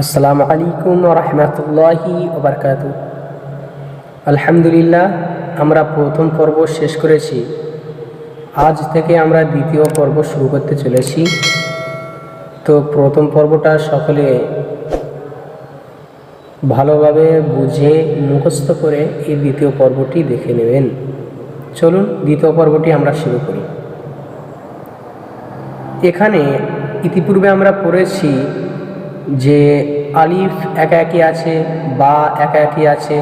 আসসালামু আলাইকুম ওয়া রাহমাতুল্লাহি ওয়া বারাকাতুহু। আলহামদুলিল্লাহ, আমরা প্রথম পর্ব শেষ করেছি। আজ থেকে আমরা দ্বিতীয় পর্ব শুরু করতে চলেছি। তো প্রথম পর্বটা সকলে ভালোভাবে বুঝে মুখস্থ করে এই দ্বিতীয় পর্বটি দেখে নেবেন। চলুন দ্বিতীয় পর্বটি আমরা শুরু করি। এখানে ইতিপূর্বে আমরা পড়েছি যে আলিফ একা একই আছে, বা একা একই আছে,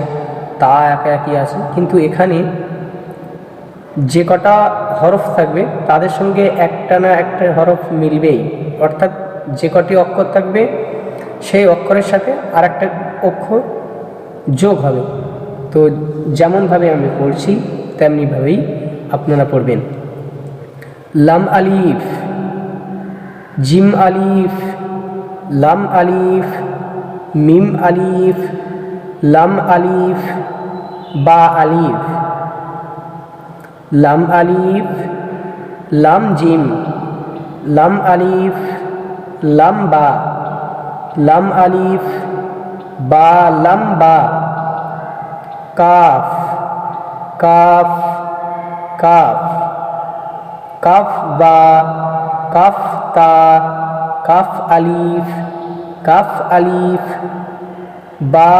তা একা একই আছে, কিন্তু এখানে যে কটা হরফ থাকবে তাদের সঙ্গে একটা না একটা হরফ মিলবেই, অর্থাৎ যে কটি অক্ষর থাকবে সেই অক্ষরের সাথে আর একটা অক্ষর যোগ হবে। তো যেমনভাবে আমি পড়ছি তেমনিভাবেই আপনারা পড়বেন। লাম আলিফ, জিম আলিফ, লাম আলিফ, মিম আলিফ, লাম আলিফ, বা আলিফ, লাম আলিফ, লাম জিম, লাম আলিফ, লাম বা, লাম আলিফ, বা লাম বা, কাফ, কাফ, কাফ, কাফ বা, কাফ তা, কাফ আলিফ, কাফ আলিফ, বা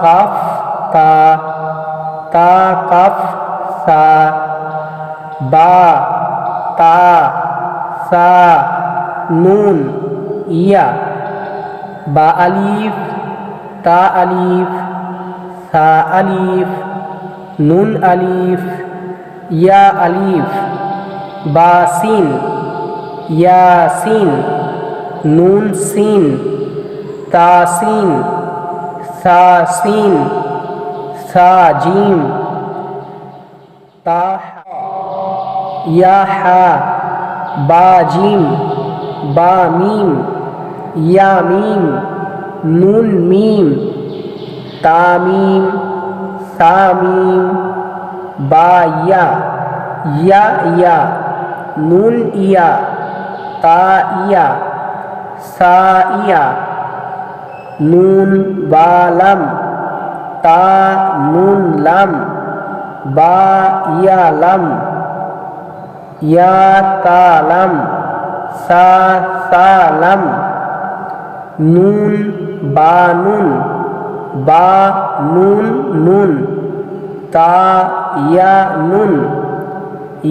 কাফ তা, তা কাফ সা, বা তা সা, নুন ইয়া, বা আলিফ, তা আলিফ, সা আলিফ, নুন আলিফ, ইয়া আলিফ, বা সিন, ইয়া সিন, নুন সিন, তা সিন, সা সিন, সা জিম, তা হা, ইয়া হা, বা জিম, বা মিম, ইয়া মিম, নুন মিম, তা মিম, সা মিম, বা ইয়া, ইয়া ইয়া, নুন ইয়া, তা ইয়া, সা ইয়া, নুন বা লাম, তা নুন লাম, বা ইয়া লাম, ইয়া তা লাম, সা সা লাম, নুন বা নুন, বা নুন নুন, তা ইয়া নুন,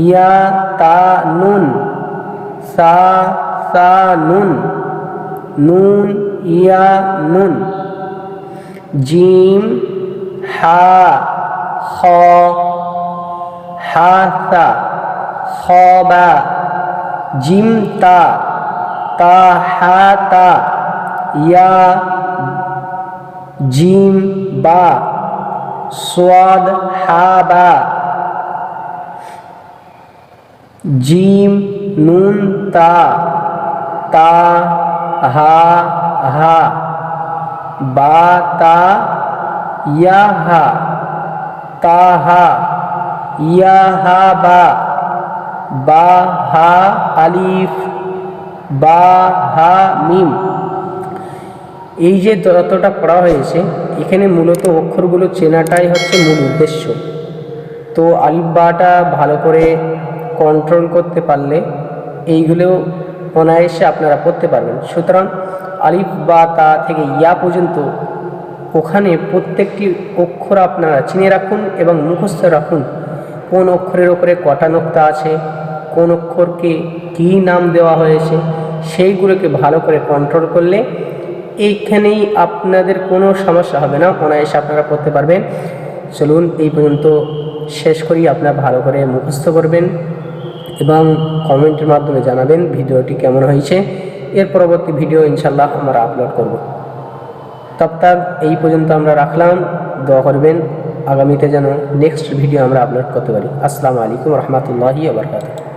ইয়া তা নুন, সা সা নুন, নুন ইয়া নুন, জিম হা খ, হা সা, খ বা, জিম তা, তা হা তা, ইয়া জিম বা, সাদ হা বা, জিম নুন তা, তা হা হা, বা তা, ইয়া হা, তা হা, ইয়া হা বা হা আলিফ, বা হা মিম। এই যে যতটা পড়া হয়েছে এখানে মূলত অক্ষরগুলো চেনাটাই হচ্ছে মূল উদ্দেশ্য। তো আলিফ বাটা ভালো করে কন্ট্রোল করতে পারলে এইগুলো অনায়াসে আপনারা পড়তে পারবেন। সুতরাং আলিফ বা তা থেকে ইয়া পর্যন্ত ওখানে প্রত্যেকটি অক্ষর আপনারা চিনে রাখুন এবং মুখস্থ রাখুন। কোন অক্ষরের ওপরে কটা নোক্তা আছে, কোন অক্ষরকে কী নাম দেওয়া হয়েছে, সেইগুলোকে ভালো করে কন্ট্রোল করলে এইখানেই আপনাদের কোনো সমস্যা হবে না, অনায়াসে আপনারা পড়তে পারবেন। চলুন এই পর্যন্ত শেষ করি। আপনারা ভালো করে মুখস্থ করবেন এবং কমেন্টের মাধ্যমে জানাবেন ভিডিওটি কেমন হয়েছে। এর পরবর্তী ভিডিও ইনশাল্লাহ আমরা আপলোড করব। তব তাক এই পর্যন্ত আমরা রাখলাম। দোয়া করবেন আগামীতে যেন নেক্সট ভিডিও আমরা আপলোড করতে পারি। আসসালামু আলাইকুম রহমতুল্লাহি ওয়া বারাকাতুহু।